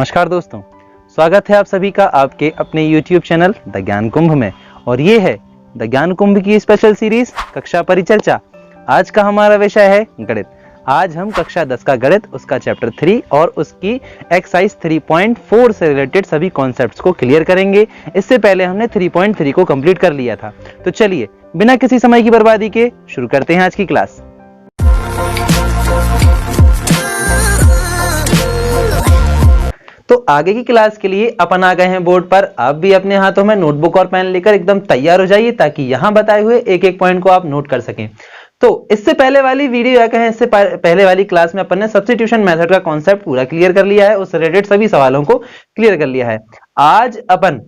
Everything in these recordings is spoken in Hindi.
नमस्कार दोस्तों, स्वागत है आप सभी का आपके अपने YouTube चैनल द ज्ञान कुंभ में। और ये है द ज्ञान कुंभ की स्पेशल सीरीज कक्षा परिचर्चा। आज का हमारा विषय है गणित। आज हम कक्षा 10 का गणित, उसका चैप्टर 3 और उसकी एक्सरसाइज 3.4 से रिलेटेड सभी कॉन्सेप्ट्स को क्लियर करेंगे। इससे पहले हमने 3.3 को कंप्लीट कर लिया था। तो चलिए बिना किसी समय की बर्बादी के शुरू करते हैं आज की क्लास। तो आगे की क्लास के लिए अपन आ गए हैं बोर्ड पर। आप भी अपने हाथों में नोटबुक और पेन लेकर एकदम तैयार हो जाइए ताकि यहां बताए हुए एक एक पॉइंट को आप नोट कर सकें। तो इससे पहले वाली वीडियो या कहें इससे पहले वाली क्लास में अपन ने सब्स्टिट्यूशन मेथड का कॉन्सेप्ट पूरा क्लियर कर लिया है, उससे रिलेटेड सभी सवालों को क्लियर कर लिया है। आज अपन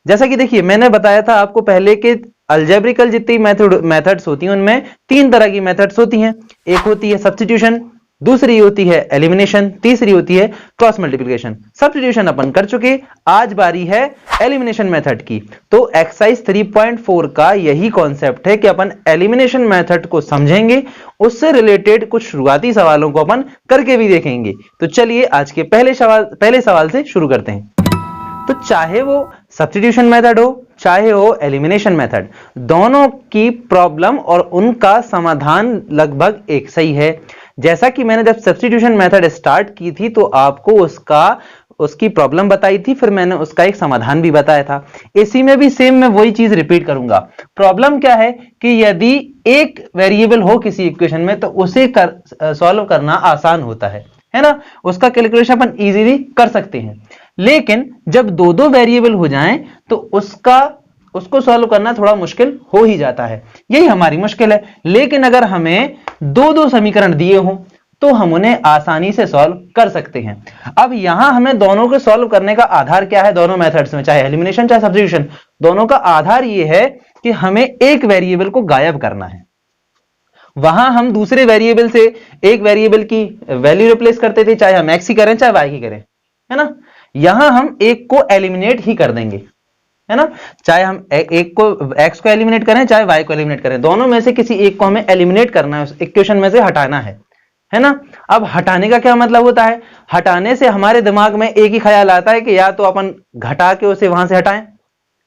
जैसा कि देखिए मैंने बताया था आपको पहले के अलजेब्रिकल जितनी मेथड्स होती हैं उनमें तीन तरह की मेथड्स होती हैं। एक होती है सब्स्टिट्यूशन, दूसरी होती है एलिमिनेशन, तीसरी होती है क्रॉस मल्टीप्लिकेशन। सब्स्टिट्यूशन अपन कर चुके, आज बारी है एलिमिनेशन मेथड की। तो एक्सरसाइज 3.4 का यही कॉन्सेप्ट है कि अपन एलिमिनेशन मेथड को समझेंगे, उससे रिलेटेड कुछ शुरुआती सवालों को अपन करके भी देखेंगे। तो चलिए आज के पहले सवाल से शुरू करते हैं। तो चाहे वो सब्स्टिट्यूशन मेथड हो चाहे हो एलिमिनेशन मेथड, दोनों की प्रॉब्लम और उनका समाधान लगभग एक सही है। जैसा कि मैंने जब सब्स्टिट्यूशन मेथड स्टार्ट की थी तो आपको उसकी प्रॉब्लम बताई थी, फिर मैंने उसका एक समाधान भी बताया था। इसी में भी सेम मैं वही चीज रिपीट करूंगा। प्रॉब्लम क्या है कि यदि एक वेरिएबल हो किसी इक्वेशन में तो उसे सॉल्व करना आसान होता है ना, उसका कैलकुलेशन अपन इजीली कर सकते हैं। लेकिन जब दो दो वेरिएबल हो जाएं तो उसको सॉल्व करना थोड़ा मुश्किल हो ही जाता है, यही हमारी मुश्किल है। लेकिन अगर हमें दो दो समीकरण दिए हों तो हम उन्हें आसानी से सॉल्व कर सकते हैं। अब यहां हमें दोनों को सॉल्व करने का आधार क्या है, दोनों मेथड्स में चाहे एलिमिनेशन चाहे सब्स्टिट्यूशन, दोनों का आधार यह है कि हमें एक वेरिएबल को गायब करना है। वहां हम दूसरे वेरिएबल से एक वेरिएबल की वैल्यू रिप्लेस करते थे, चाहे हम एक्स की करें चाहे वाई की करें, है ना। यहां हम एक को एलिमिनेट ही कर देंगे, है ना। चाहे हम एक को एक्स को एलिमिनेट करें चाहे वाई को एलिमिनेट करें, दोनों में से किसी एक को हमें एलिमिनेट करना है, उस इक्वेशन में से हटाना है ना। अब हटाने का क्या मतलब होता है, हटाने से हमारे दिमाग में एक ही ख्याल आता है कि या तो अपन घटा के उसे वहां से हटाएं,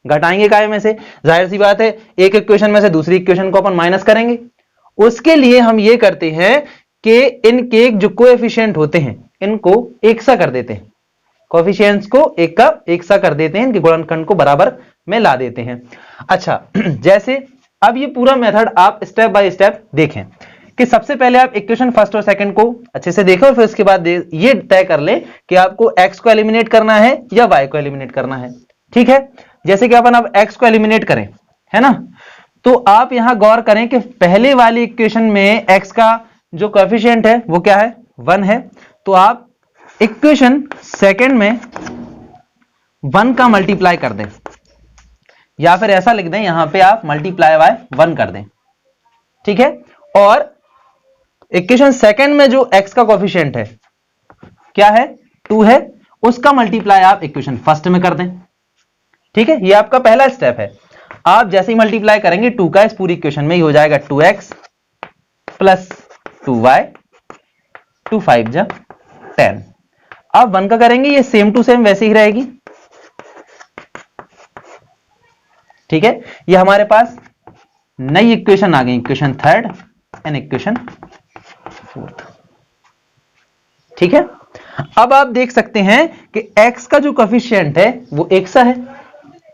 घटाएंगे काय में से, जाहिर सी बात है एक इक्वेशन में से दूसरी इक्वेशन को अपन माइनस करेंगे। उसके लिए हम ये करते हैं कि इनके जो कोएफिशिएंट होते हैं इनको एक सा कर देते हैं, कोएफिशिएंट्स को एक सा कर देते हैं, इनके गुणनखंड को बराबर में ला देते हैं। अच्छा, जैसे अब ये पूरा मेथड आप स्टेप बाय स्टेप देखें कि सबसे पहले आप इक्वेशन फर्स्ट और सेकंड को अच्छे से देखो, फिर उसके बाद ये तय कर ले कि आपको एक्स को एलिमिनेट करना है या वाई को एलिमिनेट करना है। ठीक है, जैसे कि अपन अब एक्स को एलिमिनेट करें, है ना, तो आप यहां गौर करें कि पहले वाली इक्वेशन में एक्स का जो कोएफिशिएंट है वो क्या है, 1 है। तो आप इक्वेशन सेकंड में 1 का मल्टीप्लाई कर दें, या फिर ऐसा लिख दें यहां पे आप मल्टीप्लाई बाय 1 कर दें। ठीक है, और इक्वेशन सेकंड में जो एक्स का कोएफिशिएंट है क्या है, 2 है, उसका मल्टीप्लाई आप इक्वेशन फर्स्ट में कर दें। ठीक है, ये आपका पहला स्टेप है। आप जैसे ही मल्टीप्लाई करेंगे 2 का इस पूरी इक्वेशन में ही हो जाएगा 2x प्लस 2y, 2 5 जा 10। आप 1 का करेंगे, ये सेम टू सेम वैसे ही रहेगी। ठीक है, ये हमारे पास नई इक्वेशन आ गई, equation third and equation fourth. ठीक है, अब आप देख सकते हैं कि x का जो कोएफिशिएंट है वो एक सा है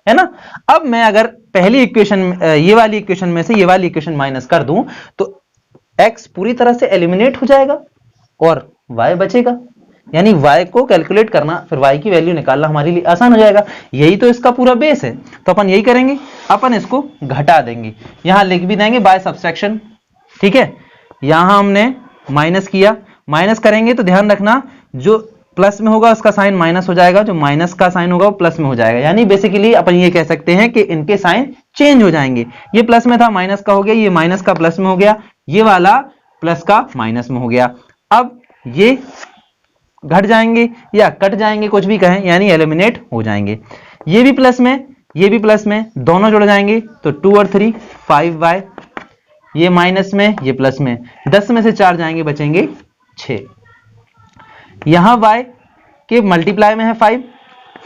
ना। अब मैं अगर पहली इक्वेशन ये वाली इक्वेशन में से ये वाली इक्वेशन माइनस कर दूं तो x पूरी तरह से एलिमिनेट हो जाएगा और y बचेगा, यानी y को कैलकुलेट करना, फिर y की वैल्यू निकालना हमारे लिए आसान हो जाएगा। यही तो इसका पूरा बेस है। तो अपन यही करेंगे, अपन इसको घटा देंगे, यहां लिख भी देंगे बाय सब्सट्रैक्शन। ठीक है, यहां हमने माइनस किया, माइनस करेंगे तो ध्यान रखना जो प्लस में होगा उसका साइन माइनस हो जाएगा, जो माइनस का साइन होगा वो प्लस में हो जाएगा। यानी बेसिकली अपन ये कह सकते हैं कि इनके साइन चेंज हो जाएंगे। ये प्लस में था माइनस का हो गया, ये माइनस का प्लस में हो गया, ये वाला प्लस का माइनस में हो गया। अब ये घट जाएंगे या कट जाएंगे, कुछ भी कहें, यानी एलिमिनेट हो जाएंगे। ये भी प्लस में ये भी प्लस में, दोनों जुड़ जाएंगे तो 2 और 3 5y, ये माइनस में ये प्लस में, 10 में से 4 जाएंगे बचेंगे 6। यहां y के मल्टीप्लाई में है 5,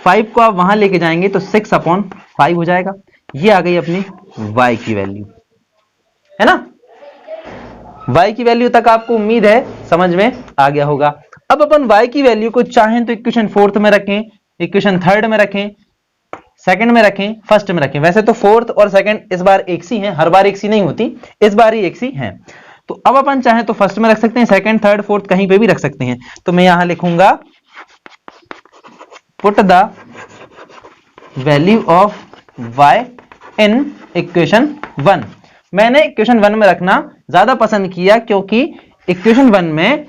5 को आप वहां लेके जाएंगे तो 6/5 हो जाएगा। ये आ गई अपनी y की वैल्यू, है ना। y की वैल्यू तक आपको उम्मीद है समझ में आ गया होगा। अब अपन y की वैल्यू को चाहें तो इक्वेशन 4th में रखें, इक्वेशन 3rd में रखें, सेकंड में रखें, फर्स्ट में रखें। वैसे तो 4th और सेकंड इस बार एक सी हैं, हर बार एक सी नहीं होती, इस बार ही एक सी हैं। तो अब अपन चाहें तो फर्स्ट में रख सकते हैं, सेकंड, थर्ड, फोर्थ कहीं पे भी रख सकते हैं। तो मैं यहां लिखूंगा put the value of y in equation 1। मैंने इक्वेशन 1 में रखना ज्यादा पसंद किया क्योंकि इक्वेशन 1 में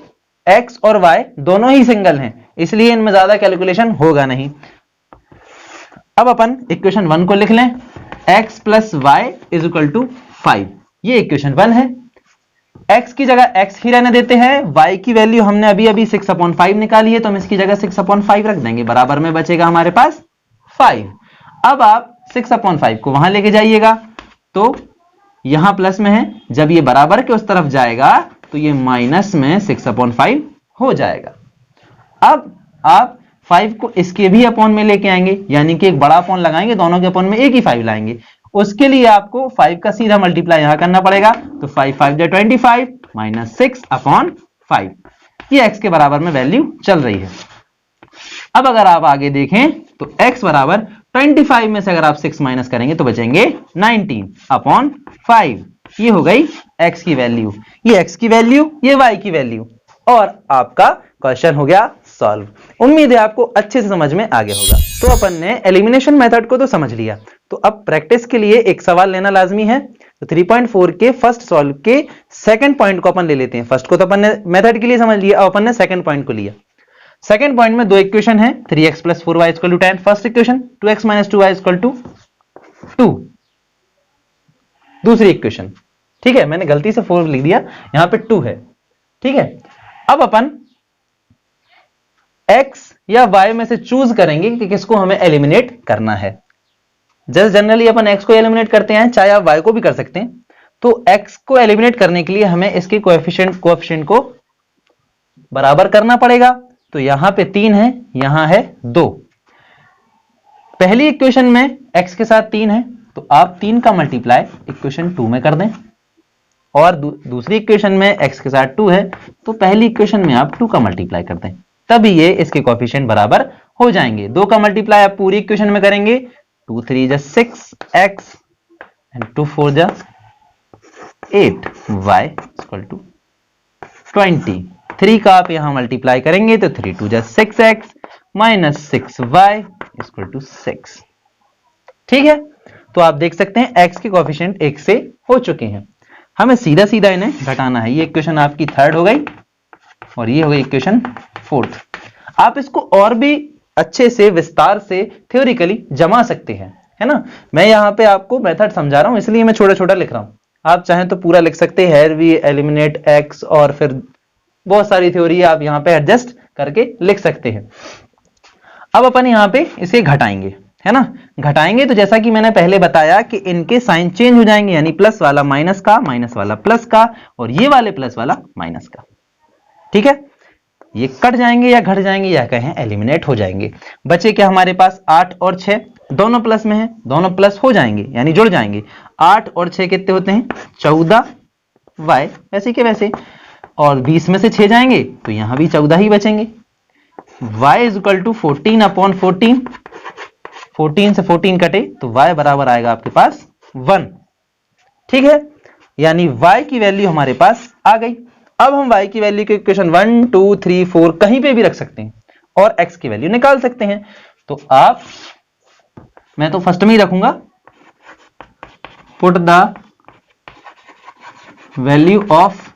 x और y दोनों ही सिंगल हैं, इसलिए इनमें ज्यादा कैलकुलेशन होगा नहीं। अब अपन इक्वेशन 1 को लिख लें, x plus y is equal to 5। ये इक्वेशन 1 है। x की जगह x ही रहने देते हैं, y की वैल्यू हमने अभी अभी 6/5 निकाली है तो हम इसकी जगह 6/5 रख देंगे, बराबर में बचेगा हमारे पास 5। अब आप 6/5 को वहां लेके जाइएगा तो यहां प्लस में है, जब ये बराबर के उस तरफ जाएगा तो ये माइनस में 6/5 हो जाएगा। अब आप 5 को इसके भी अपॉन में लेके आएंगे, यानी कि एक बड़ा अपॉन लगाएंगे, दोनों के अपॉन में एक ही 5 लाएंगे। उसके लिए आपको 5 का सीधा मल्टीप्लाई यहां करना पड़ेगा, तो 5 5 25 माइनस 6/5। ये x के बराबर में वैल्यू चल रही है। अब अगर आप आगे देखें तो x बराबर 25 में से अगर आप 6 माइनस करेंगे तो बचेंगे 19/5। ये हो गई x की वैल्यू, ये x की वैल्यू, ये y की वैल्यू, और आपका क्वेश्चन हो गया सॉल्व। उम्मीद है आपको अच्छे से समझ में आ गया होगा। तो अपन ने एलिमिनेशन मेथड को तो समझ लिया, तो अब प्रैक्टिस के लिए एक सवाल लेना लाजमी है। तो 3.4 के फर्स्ट सॉल्व के सेकंड पॉइंट को अपन ले लेते हैं। फर्स्ट को तो अपन ने मेथड के लिए समझ लिया, अब अपन ने सेकंड पॉइंट को लिया। सेकंड पॉइंट में दो इक्वेशन है, 3x + 4y = 10। First equation 2x - 2y = 2। दूसरी इक्वेशन, ठीक है, मैंने गलती से 4 लिख दिया, यहां पे 2 है, ठीक है। अब अपन x या y में से चूज करेंगे कि किसको हमें एलिमिनेट करना है। जस्ट जनरली अपन x को एलिमिनेट करते हैं, चाहे आप y को भी कर सकते हैं। तो x को एलिमिनेट करने के लिए हमें इसके कोएफिशिएंट को बराबर करना पड़ेगा। तो यहां पे 3 है, यहां है 2। पहली इक्वेशन में x के साथ 3 है, तो आप 3 का मल्टीप्लाई इक्वेशन 2 में कर दें, और दूसरी इक्वेशन में x के साथ 2 है, तो पहली इक्वेशन में आप 2 का मल्टीप्लाई कर दें, तभी ये इसके कोएफिशिएंट बराबर हो जाएंगे। 2 का मल्टीप्लाई आप पूरी इक्वेशन में करेंगे, 2 3 = 6x एंड 2 4 = 8, y = 20। 3 का आप यहां मल्टीप्लाई करेंगे तो 3 2 = 6x - 6y = 6। ठीक है, तो आप देख सकते हैं x के कोएफिशिएंट 1 से हो चुके हैं। हमें सीधा सीधा इन्हें घटाना है। ये इक्वेशन आपकी 3rd हो गई और ये हो गई इक्वेशन 4th। आप इसको और भी अच्छे से विस्तार से थ्योरिकली जमा सकते हैं, है ना। मैं यहां पे आपको मेथड समझा रहा हूं, इसलिए मैं छोटा छोटा लिख रहा हूं। आप चाहें तो पूरा लिख सकते हैं, वी एलिमिनेट x, और फिर बहुत सारी थ्योरी आप यहां पे एडजस्ट करके लिख सकते हैं। अब अपन यहां पे इसे घटाएंगे, है ना। घटाएंगे तो जैसा कि मैंने पहले बताया कि इनके साइन चेंज हो जाएंगे, यानी प्लस वाला माइनस का, माइनस वाला प्लस का, और ये वाले प्लस वाला माइनस का। ठीक है, ये कट जाएंगे या घट जाएंगे या कहें एलिमिनेट हो जाएंगे। बचे क्या हमारे पास 8 और 6, दोनों प्लस में है, दोनों प्लस हो जाएंगे यानी जुड़ जाएंगे। 8 और 6 कितने होते हैं 14 y, वैसे के वैसे, और 20 में से 6 जाएंगे तो यहां भी 14 ही बचेंगे। y = 14/14, 14 से 14 कटे तो y बराबर आएगा आपके पास 1। ठीक है, यानी y की वैल्यू हमारे पास आ गई। अब हम y की वैल्यू को इक्वेशन 1 2 3 4 कहीं पे भी रख सकते हैं और x की वैल्यू निकाल सकते हैं। तो आप, मैं तो फर्स्ट में ही रखूंगा, put the value of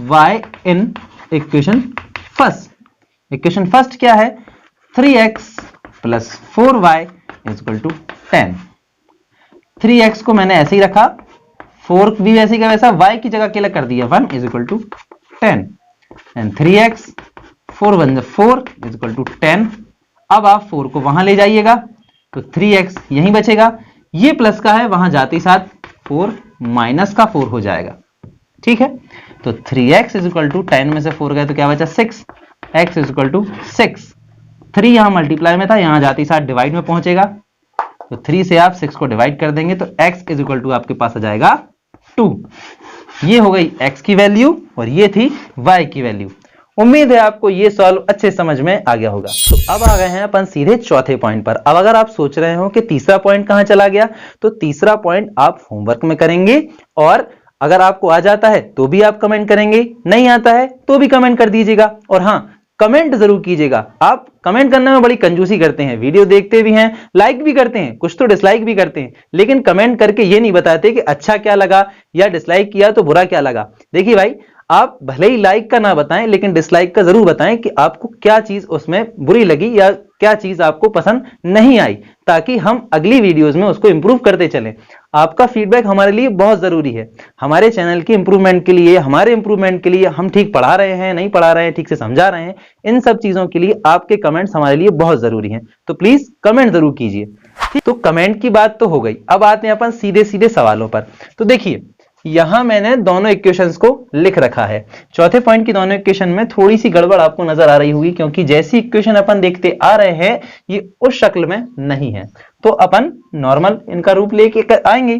y in equation first. Equation first क्या है, 3x + 4y = 10। 3x को मैंने ऐसे ही रखा, 4 भी वैसे का वैसा, y की जगह क्या कर दिया 1 = 10, एंड 3x 4 1 = 4 = 10। अब आप 4 को वहां ले जाइएगा तो 3x यहीं बचेगा, ये प्लस का है, वहां जाते ही साथ 4 माइनस का 4 हो जाएगा। ठीक है, तो 3x = 10 में से 4 गए तो क्या बचा 6, x = 6। 3 यहां मल्टीप्लाई में था, यहां जाते ही साथ डिवाइड में पहुंचेगा, तो 3 से आप 6 को डिवाइड कर देंगे तो x इज इक्वल टू आपके पास आ जाएगा 2। ये हो गई x की वैल्यू और ये थी y की वैल्यू। उम्मीद है आपको ये सॉल्व अच्छे समझ में आ गया होगा। तो अब आ गए हैं अपन सीधे चौथे पॉइंट पर। अब अगर आप सोच रहे हो कि तीसरा पॉइंट कहां चला गया, तो तीसरा पॉइंट आप होमवर्क में करेंगे, और अगर आपको आ जाता है तो भी आप कमेंट करेंगे, नहीं आता है तो भी कमेंट कर दीजिएगा। और हाँ, कमेंट जरूर कीजिएगा। आप कमेंट करने में बड़ी कंजूसी करते हैं, वीडियो देखते भी हैं, लाइक भी करते हैं, कुछ तो डिसलाइक भी करते हैं, लेकिन कमेंट करके ये नहीं बताते कि अच्छा क्या लगा या डिसलाइक किया तो बुरा क्या लगा। देखिए भाई, आप भले ही लाइक का ना बताएं, लेकिन डिसलाइक का जरूर बताएं कि आपको क्या चीज उसमें बुरी लगी या क्या चीज आपको पसंद नहीं आई, ताकि हम अगली वीडियोस में उसको इंप्रूव करते चलें। आपका फीडबैक हमारे लिए बहुत जरूरी है, हमारे चैनल की इंप्रूवमेंट के लिए, हमारे इंप्रूवमेंट के लिए, हम ठीक पढ़ा रहे हैं, नहीं पढ़ा रहे हैं, ठीक से समझा रहे हैं, इन सब चीजों के लिए आपके कमेंट्स हमारे लिए बहुत जरूरी हैं। तो प्लीज कमेंट जरूर कीजिए। ठीक, तो कमेंट की बात तो हो गई। अब आते हैं अपन सीधे सीधे सवालों पर। तो देखिए, यहां मैंने दोनों इक्वेशंस को लिख रखा है। चौथे पॉइंट की दोनों इक्वेशन में थोड़ी सी गड़बड़ आपको नजर आ रही होगी, क्योंकि जैसी इक्वेशन अपन देखते आ रहे हैं ये उस शक्ल में नहीं है। तो अपन नॉर्मल इनका रूप लेके आएंगे।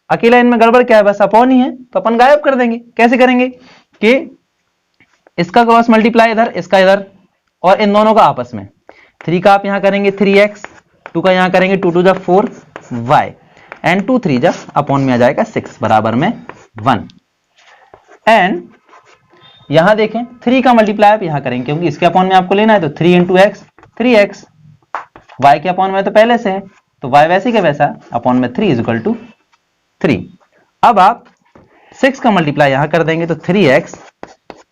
अकेला इनमें गड़बड़ क्या है, बस अपॉन ही है, तो अपन गायब कर देंगे। कैसे करेंगे कि इसका क्रॉस मल्टीप्लाई इधर, इसका इधर, और इन दोनों का आपस में। 3 का आप यहां करेंगे 3x, 2 का यहां करेंगे 2 to the 4 y, एंड 2 3 जा अपॉन में आ जाएगा 6 बराबर में 1। एंड यहां देखें 3 का मल्टीप्लाई आप यहां करेंगे, क्योंकि इसके अपॉन में आपको लेना है, तो 3 into x 3x, y के अपॉन में तो पहले से है, तो y वैसे के वैसा अपॉन में 3 इज इक्वल टू 3। अब आप 6 का मल्टीप्लाई यहां कर देंगे, तो 3x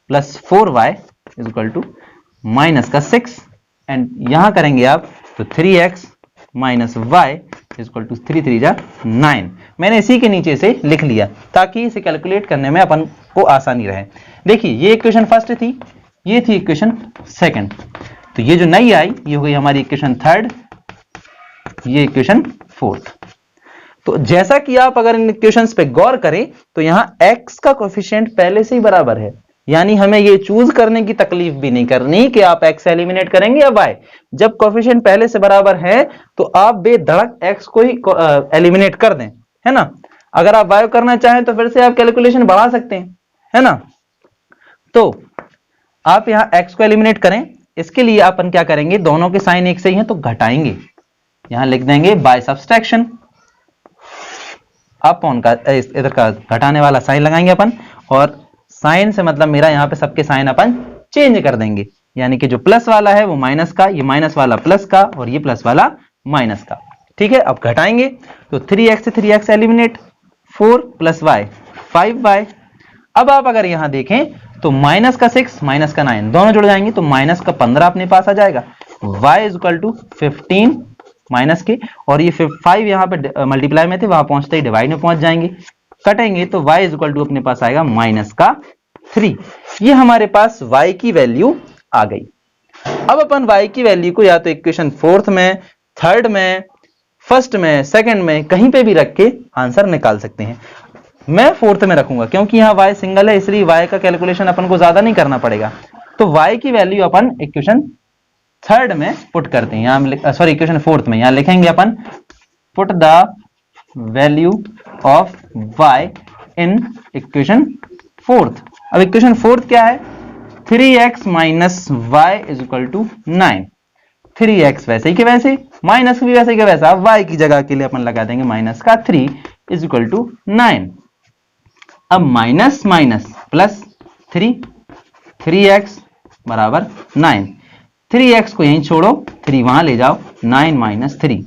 plus 4y is equal to minus का 6, एंड यहां करेंगे आप तो 3x minus y is equal to 3 3 जा 9। मैंने इसी के नीचे से लिख लिया ताकि इसे कैलकुलेट करने में अपन को आसानी रहे। देखिए, ये इक्वेशन फर्स्ट थी, ये थी इक्वेशन सेकंड, तो ये जो नई आई ये हो गई हमारी इक्वेशन थर्ड, ये इक्वेशन फोर्थ। तो जैसा कि आप अगर इन इक्वेशंस पे गौर करें तो यहां x का कोएफिशिएंट पहले से ही बराबर है, यानी हमें ये चूज करने की तकलीफ भी नहीं करनी कि आप x एलिमिनेट करेंगे या y। जब कोएफिशिएंट पहले से बराबर है तो आप बेधड़क x को ही एलिमिनेट कर दें, है ना। अगर आप y करना चाहें तो फिर से आप कैलकुलेशन बढ़ा सकते हैं, है ना। तो आप यहां x को एलिमिनेट करें, इसके लिए अपन क्या करेंगे, दोनों के साइन एक से ही हैं तो घटाएंगे, यहां लिख देंगे बाय सब्सट्रैक्शन। अपॉन का इधर का घटाने वाला साइन लगाएंगे अपन, और साइन से मतलब मेरा यहाँ पे सबके साइन अपन चेंज कर देंगे, यानी कि जो प्लस वाला है वो माइनस का, ये माइनस वाला प्लस का, और ये प्लस वाला माइनस का। ठीक है, अब घटाएंगे तो 3x से 3x eliminate, 4 plus y 5y। अब आप अगर यहां देखें तो माइनस का 6 माइनस का 9 दोनों जुड़ जाएंगे, तो माइनस का 15 अपने पास आ जाएगा। y is equal to 15 minus k, और ये 5 यहाँ पे मल्टीप्लाई में थे, वहां पहुंचते ही डिवाइड में पहुंच जाएंगे। कटेंगे तो y इज इक्वल टू अपने पास आएगा माइनस का 3। ये हमारे पास y की वैल्यू आ गई। अब अपन y की वैल्यू को या तो इक्वेशन फोर्थ में, थर्ड में, फर्स्ट में, सेकंड में कहीं पे भी रख के आंसर निकाल सकते हैं। मैं फोर्थ में रखूंगा क्योंकि यहाँ y सिंगल है, इसलिए y का कैलकुलेशन अपन को ज्यादा नहीं करना पड़ेगा। तो y की वैल्यू अपन इक्वेशन थर्ड में पुट करते हैं, यहाँ सॉरी इक्वेशन फोर्थ में, यहाँ लिखेंगे अपन put the value of y in equation fourth. अब इक्वेशन फोर्थ क्या है, 3x minus Y is equal to 9। 3x वैसे ही के वैसे, माइनस भी वैसे के वैसा, अब y की जगह के लिए अपन लगा देंगे माइनस का 3 इज इक्वल टू 9। अब माइनस माइनस प्लस 3, 3x बराबर 9। 3x को यहीं छोड़ो, 3 वहां ले जाओ, 9 माइनस 3,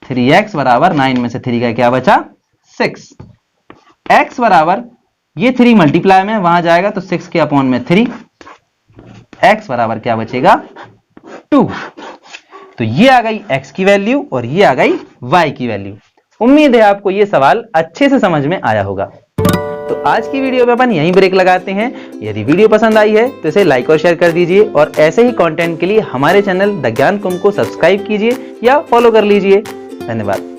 3x बराबर 9 में से 3 का क्या बचा 6। x बराबर ये 3 मल्टीप्लाई में वहां जाएगा तो 6 के अपॉन में 3, x बराबर क्या बचेगा 2। तो ये आ गई x की वैल्यू और ये आ गई y की वैल्यू। उम्मीद है आपको ये सवाल अच्छे से समझ में आया होगा। तो आज की वीडियो में अपन यहीं ब्रेक लगाते हैं। यदि वीडियो पसंद आई है तो इसे लाइक और शेयर कर दीजिए, और ऐसे ही कंटेंट के लिए हमारे चैनल द ज्ञान कुंभ को सब्सक्राइब कीजिए या फॉलो कर लीजिए। धन्यवाद।